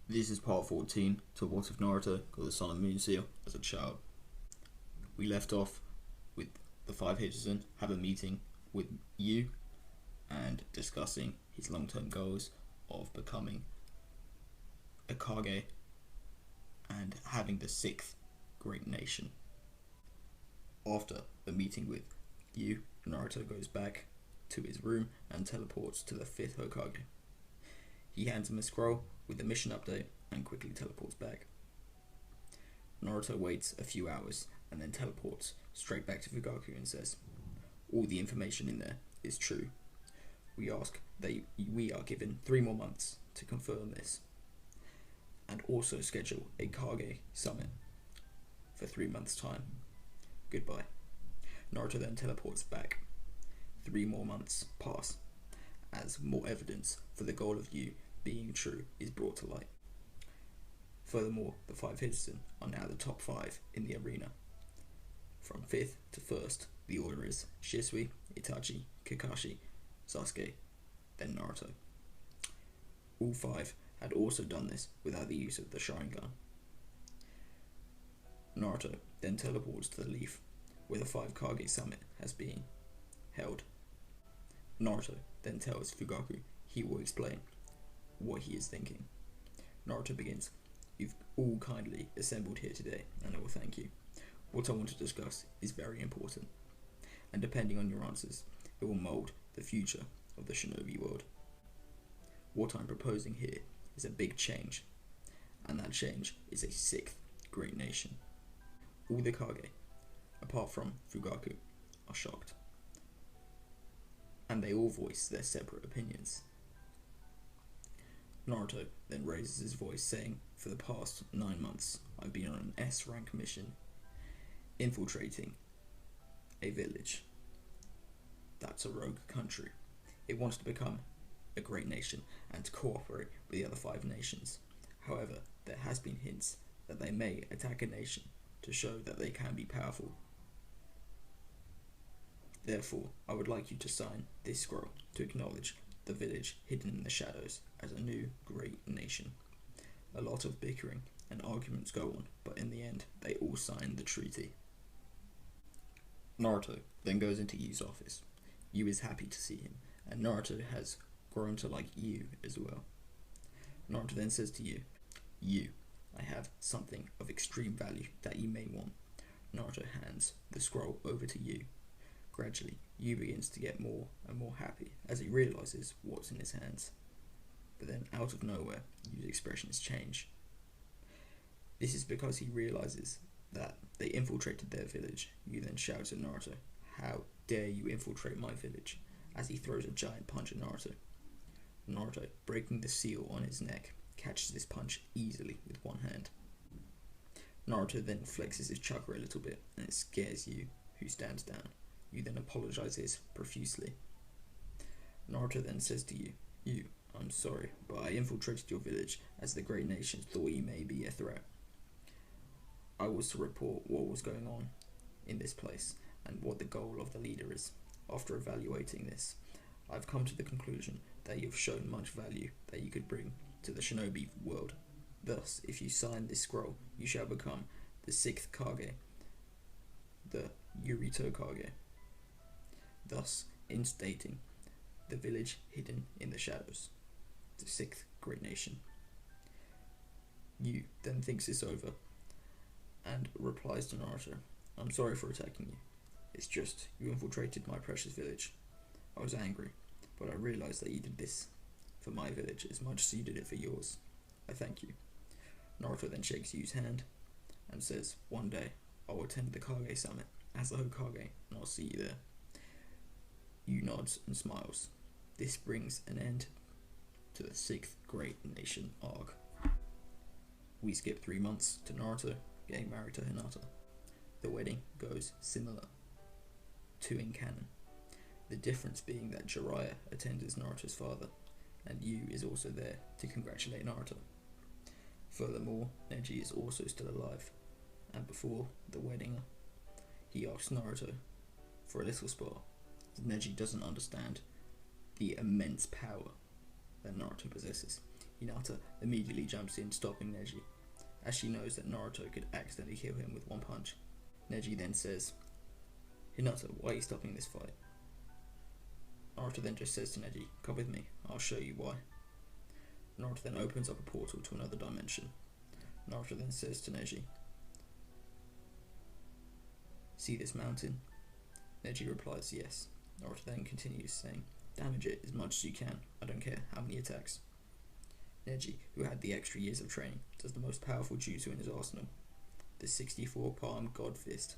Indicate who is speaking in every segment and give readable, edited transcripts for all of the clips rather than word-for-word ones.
Speaker 1: This is part 14 to What If Naruto got the Sun and Moon Seal as a child. We left off with the five Hijisen have a meeting with Yu and discussing his long-term goals of becoming a Kage and having the sixth great nation. After the meeting with Yu, Naruto goes back to his room and teleports to the fifth Hokage. He hands him a scroll with the mission update and quickly teleports back. Naruto waits a few hours and then teleports straight back to Fugaku and says, "All the information in there is true. We ask that we are given 3 more months to confirm this, and also schedule a Kage summit for 3 months' time. Goodbye." Naruto then teleports back. 3 more months pass as more evidence for the goal of Yu being true is brought to light. Furthermore, the five Hijisen are now the top 5 in the arena. From 5th to 1st, the order is Shisui, Itachi, Kakashi, Sasuke, then Naruto. All 5 had also done this without the use of the Sharingan. Naruto then teleports to the Leaf, where the 5 Kage summit has been held. Naruto then tells Fugaku he will explain what he is thinking. Naruto begins, "You've all kindly assembled here today, and I will thank you. What I want to discuss is very important, and depending on your answers, it will mould the future of the shinobi world. What I'm proposing here is a big change, and that change is a 6th great nation." All the Kage, apart from Fugaku, are shocked, and they all voice their separate opinions. Naruto then raises his voice saying, "For the past 9 months, I've been on an S rank mission, infiltrating a village that's a rogue country. It wants to become a great nation and to cooperate with the other 5 nations. However, there has been hints that they may attack a nation to show that they can be powerful. Therefore, I would like you to sign this scroll to acknowledge the village hidden in the shadows as a new great nation." A lot of bickering and arguments go on, but in the end, they all sign the treaty. Naruto then goes into Yu's office. Yu is happy to see him, and Naruto has grown to like Yu as well. Naruto then says to Yu, "Yu, I have something of extreme value that you may want." Naruto hands the scroll over to Yu. Gradually, Yu begins to get more and more happy as he realizes what's in his hands. But then, out of nowhere, Yu's expressions change. This is because he realizes that they infiltrated their village. Yu then shouts at Naruto, "How dare you infiltrate my village?" as he throws a giant punch at Naruto. Naruto, breaking the seal on his neck, catches this punch easily with one hand. Naruto then flexes his chakra a little bit, and it scares Yu, who stands down. Yu then apologizes profusely. Naruto then says to Yu, "Yu, I'm sorry, but I infiltrated your village as the great nation thought you may be a threat. I was to report what was going on in this place and what the goal of the leader is. After evaluating this, I've come to the conclusion that you've shown much value that you could bring to the shinobi world. Thus, if you sign this scroll, you shall become the 6th Kage, the Yurito Kage, thus instating the village hidden in the shadows, the 6th great nation." Yu then thinks this over and replies to Naruto, "I'm sorry for attacking you. It's just you infiltrated my precious village. I was angry, but I realized that you did this for my village as much as you did it for yours. I thank you." Naruto then shakes Yu's hand and says, "One day I will attend the Kage summit as the Hokage, and I'll see you there." Yu nods and smiles. This brings an end to the 6th great nation arc. We skip 3 months to Naruto getting married to Hinata. The wedding goes similar to in canon, the difference being that Jiraiya attends as Naruto's father, and Yu is also there to congratulate Naruto. Furthermore, Neji is also still alive, and before the wedding, he asks Naruto for a little spar. Neji doesn't understand the immense power that Naruto possesses. Hinata immediately jumps in, stopping Neji, as she knows that Naruto could accidentally kill him with one punch. Neji then says, "Hinata, why are you stopping this fight?" Naruto then just says to Neji, "Come with me, I'll show you why." Naruto then opens up a portal to another dimension. Naruto then says to Neji, "See this mountain?" Neji replies yes. Naruto then continues saying, "Damage it as much as you can, I don't care how many attacks." Neji, who had the extra years of training, does the most powerful jutsu in his arsenal, the 64-palm God Fist,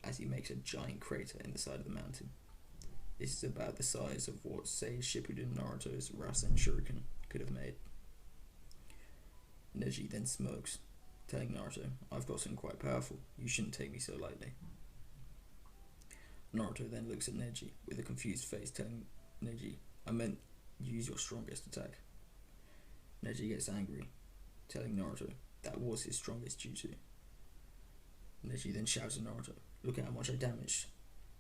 Speaker 1: as he makes a giant crater in the side of the mountain. This is about the size of what Sage Shippuden Naruto's Rasen Shuriken could have made. Neji then smokes, telling Naruto, "I've got something quite powerful, you shouldn't take me so lightly." Naruto then looks at Neji with a confused face, telling Neji, "I meant use your strongest attack." Neji gets angry, telling Naruto that was his strongest jutsu. Neji then shouts at Naruto, "Look at how much I damaged.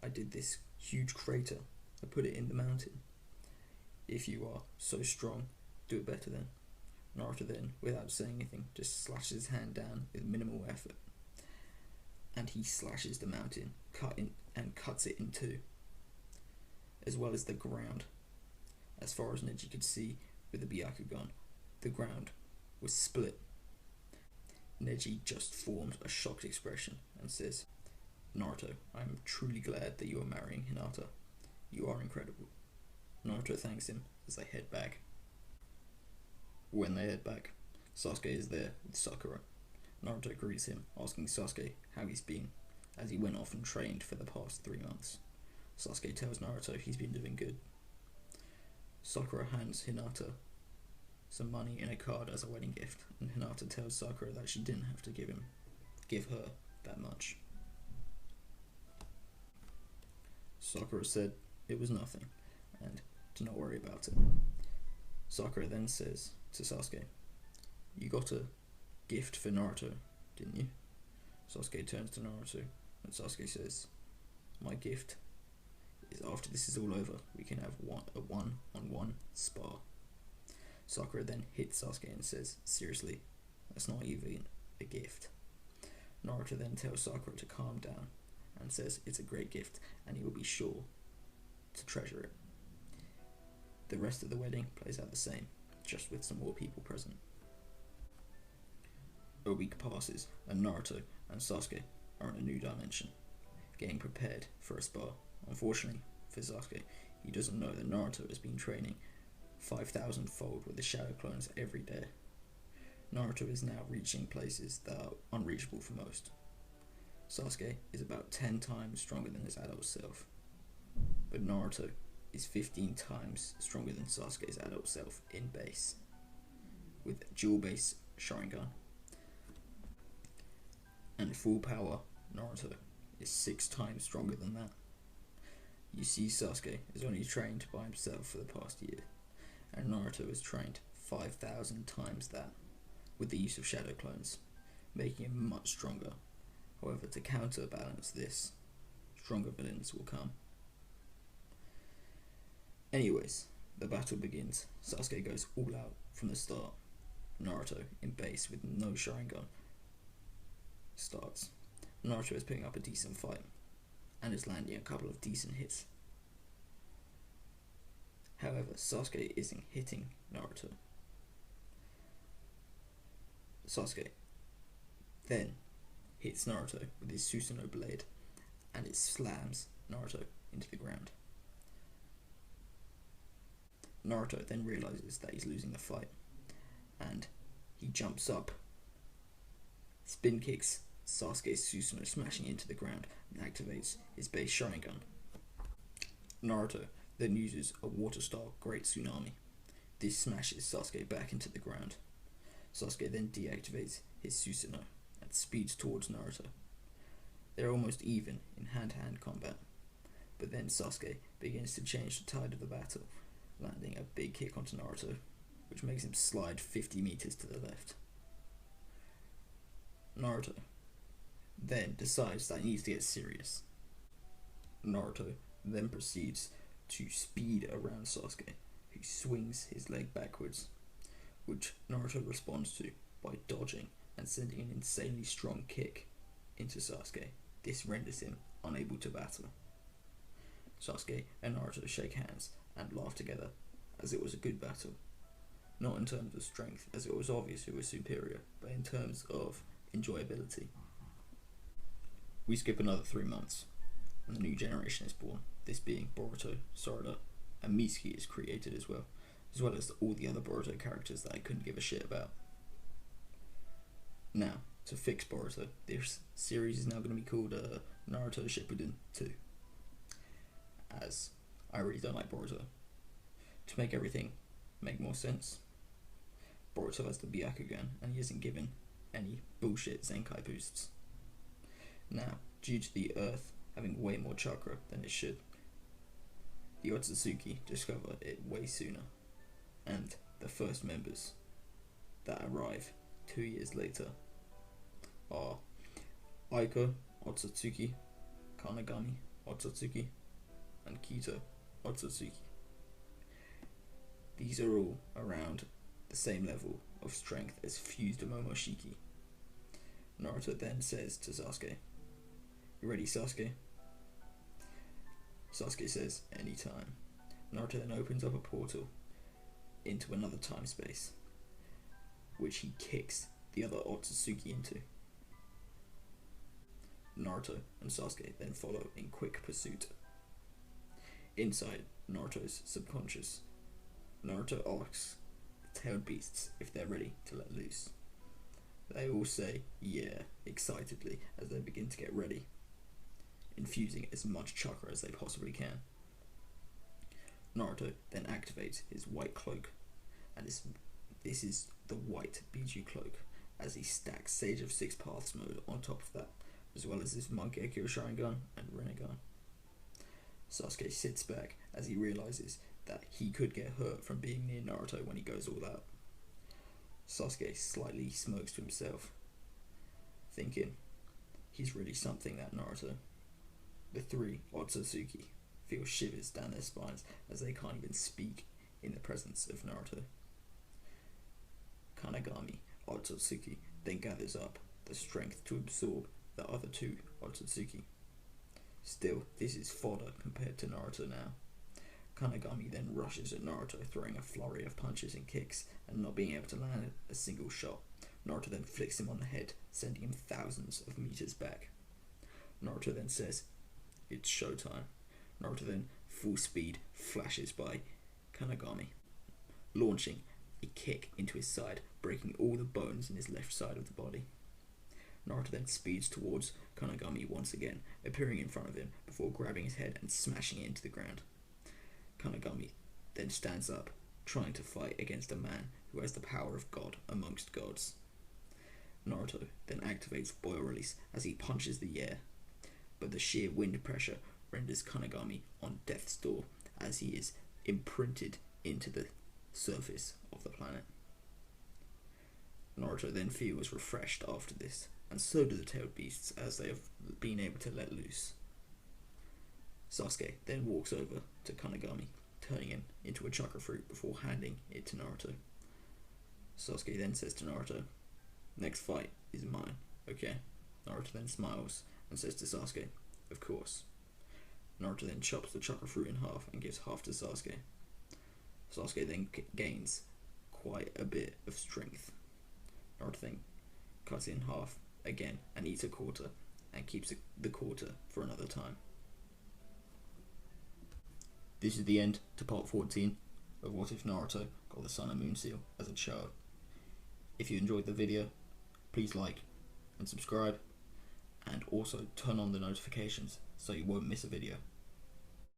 Speaker 1: I did this huge crater. I put it in the mountain. If you are so strong, do it better then." Naruto then, without saying anything, just slashes his hand down with minimal effort. And he slashes the mountain, cuts it in two, as well as the ground. As far as Neji could see with the Byakugan, the ground was split. Neji just forms a shocked expression and says, "Naruto, I am truly glad that you are marrying Hinata. You are incredible." Naruto thanks him as they head back. When they head back, Sasuke is there with Sakura. Naruto greets him, asking Sasuke how he's been, as he went off and trained for the past 3 months. Sasuke tells Naruto he's been doing good. Sakura hands Hinata some money in a card as a wedding gift, and Hinata tells Sakura that she didn't have to give her that much. Sakura said it was nothing, and to not worry about it. Sakura then says to Sasuke, "You got a gift for Naruto, didn't you?" Sasuke turns to Naruto, and Sasuke says, "My gift is after this is all over, we can have a one-on-one spar." Sakura then hits Sasuke and says, "Seriously, that's not even a gift." Naruto then tells Sakura to calm down and says it's a great gift and he will be sure to treasure it. The rest of the wedding plays out the same, just with some more people present. A week passes and Naruto and Sasuke are in a new dimension, getting prepared for a spar. Unfortunately for Sasuke, he doesn't know that Naruto has been training 5,000-fold with the shadow clones every day. Naruto is now reaching places that are unreachable for most. Sasuke is about 10 times stronger than his adult self, but Naruto is 15 times stronger than Sasuke's adult self in base, with dual base Sharingan. And full power, Naruto is 6 times stronger than that. You see, Sasuke has only trained by himself for the past year, and Naruto has trained 5,000 times that with the use of shadow clones, making him much stronger. However, to counterbalance this, stronger villains will come. Anyways, the battle begins. Sasuke goes all out from the start. Naruto, in base with no Sharingan, starts. Naruto is picking up a decent fight and is landing a couple of decent hits. However, Sasuke isn't hitting Naruto. Sasuke then hits Naruto with his Susanoo blade and it slams Naruto into the ground. Naruto then realizes that he's losing the fight and he jumps up, spin kicks Sasuke's Susanoo, smashing into the ground, and activates his base Sharingan. Naruto then uses a water-style Great Tsunami. This smashes Sasuke back into the ground. Sasuke then deactivates his Susanoo and speeds towards Naruto. They're almost even in hand-to-hand combat, but then Sasuke begins to change the tide of the battle, landing a big kick onto Naruto, which makes him slide 50 meters to the left. Naruto then decides that he needs to get serious. Naruto then proceeds to speed around Sasuke, who swings his leg backwards. which Naruto responds to by dodging and sending an insanely strong kick into Sasuke. This renders him unable to battle. Sasuke and Naruto shake hands and laugh together, as it was a good battle. Not in terms of strength, as it was obvious who was superior, but in terms of enjoyability. We skip another 3 months, and the new generation is born, this being Boruto, Sarada, and Mitsuki is created as well as all the other Boruto characters that I couldn't give a shit about. Now, to fix Boruto, this series is now going to be called Naruto Shippuden 2, as I really don't like Boruto. To make everything make more sense, Boruto has the Byakugan, and he isn't given any bullshit Zenkai boosts. Now, due to the Earth having way more chakra than it should, the Otsutsuki discover it way sooner, and the first members that arrive 2 years later are Aiko Otsutsuki, Kanagami Otsutsuki, and Kito Otsutsuki. These are all around the same level of strength as fused Momoshiki. Naruto then says to Sasuke, "You ready, Sasuke?" Sasuke says, "Anytime." Naruto then opens up a portal into another time space, which he kicks the other Otsutsuki into. Naruto and Sasuke then follow in quick pursuit. Inside Naruto's subconscious, Naruto asks the tailed beasts if they're ready to let loose. They all say yeah excitedly as they begin to get ready, infusing as much chakra as they possibly can. Naruto then activates his white cloak, and this is the white Biju cloak, as he stacks Sage of Six Paths mode on top of that, as well as his Mangekyo Sharingan and Rinnegan. Sasuke sits back as he realizes that he could get hurt from being near Naruto when he goes all out. Sasuke slightly smokes to himself, thinking he's really something, that Naruto. The three Otsutsuki feel shivers down their spines as they can't even speak in the presence of Naruto. Kanagami Otsutsuki then gathers up the strength to absorb the other two Otsutsuki. Still, this is fodder compared to Naruto now. Kanagami then rushes at Naruto, throwing a flurry of punches and kicks, and not being able to land a single shot. Naruto then flicks him on the head, sending him thousands of meters back. Naruto then says, "It's showtime." Naruto then, full speed, flashes by Kanagami, launching a kick into his side, breaking all the bones in his left side of the body. Naruto then speeds towards Kanagami once again, appearing in front of him before grabbing his head and smashing it into the ground. Kanagami then stands up, trying to fight against a man who has the power of God amongst gods. Naruto then activates Boil Release as he punches the air, but the sheer wind pressure renders Kanagami on death's door as he is imprinted into the surface of the planet. Naruto then feels refreshed after this, and so do the tailed beasts as they have been able to let loose. Sasuke then walks over to Kanagami, turning him into a chakra fruit before handing it to Naruto. Sasuke then says to Naruto, "Next fight is mine, okay?" Naruto then smiles and says to Sasuke, "Of course." Naruto then chops the chakra fruit in half and gives half to Sasuke. Sasuke then gains quite a bit of strength. Naruto then cuts it in half again and eats a quarter, and keeps the quarter for another time. This is the end to part 14 of What If Naruto Got the Sun and Moon Seal as a child. If you enjoyed the video, please like and subscribe, and also turn on the notifications so you won't miss a video.